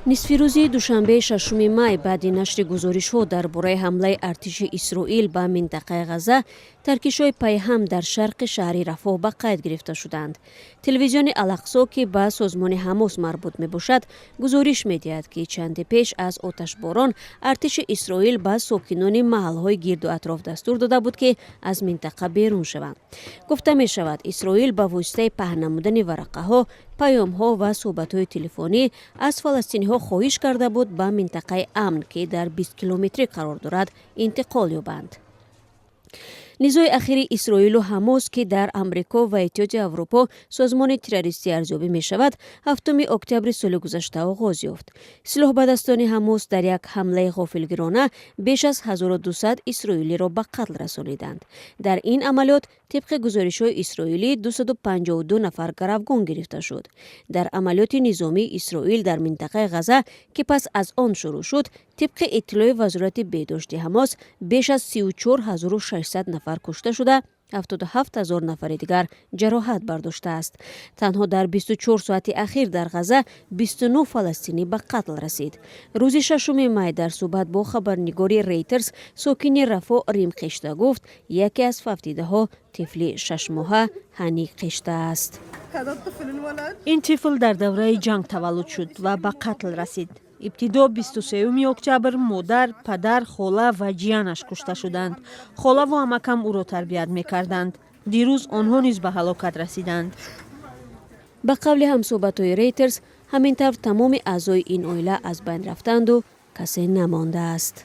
нисфи рӯзи душанбе 6 май баъди нашри гузоришҳо дар бораи ҳамлаи артиши Исроил ба минтақаи Ғаза, таркишҳои пайҳам дар шарқи шаҳри Рафоҳ ба қайд гирифта шуданд. Телевизиони Ал-Ақсо, ки ба созмони Ҳамос марбут мебошад, гузориш медиҳад, ки чанде пеш аз оташборон артиши Исроил ба сокинони маҳалҳои гирду атроф дастур дода буд, ки аз минтақа берун шаванд. гуфта мешавад, Исроил ба воситаи паҳн намудани варақаҳо, паёмҳо ва суҳбатҳои телефонӣ аз фаластиниҳо хоҳиш карда буд ба минтақаи амн, ки дар 20 километрӣ қарор дорад, интиқол ёбанд. низои ахири Исроилу Ҳамос, ки дар Амрико ва Иттиҳоди Аврупо созмони террористӣ арзёбӣ мешавад, 7 октябри соли гузашта оғоз ёфт. силоҳбадастони Ҳамос дар як ҳамлаи ғофилгирона беш аз 1200 исроилиро ба қатл расониданд. дар ин амалиёт тибқи гузоришҳои исроилӣ 252 нафар гаравгон гирифта шуд. дар амалиёти низомии Исроил дар минтақаи Ғаза, ки пас аз он шурӯъ шуд, тибқи иттилои вазорати беҳдошти Ҳамос, беш аз 34600 нафар кушта шуда, 77000 нафари дигар ҷароҳат бардоштааст. танҳо дар 24 соати ахир дар Ғаза 29 фаластинӣ ба қатл расид. рӯзи 6 май дар суҳбат бо хабарнигори Reuters сокини Рафо Рим Қишта гуфт, яке аз фавтидаҳо тифли 6-моҳа Ҳани Қишта аст. ин тифл дар давраи ҷанг таваллуд шуд ва ба қатл расид. ибтидо 23 октябр модар, падар, хола ва ҷиянаш кушта шуданд. холаву амакам ӯро тарбият мекарданд. дирӯз онҳо низ ба ҳалокат расиданд. ба қавли ҳамсоҳбатҳои Reuters, ҳамин тавр тамоми аъзои ин оила аз байн рафтанду касе намондааст.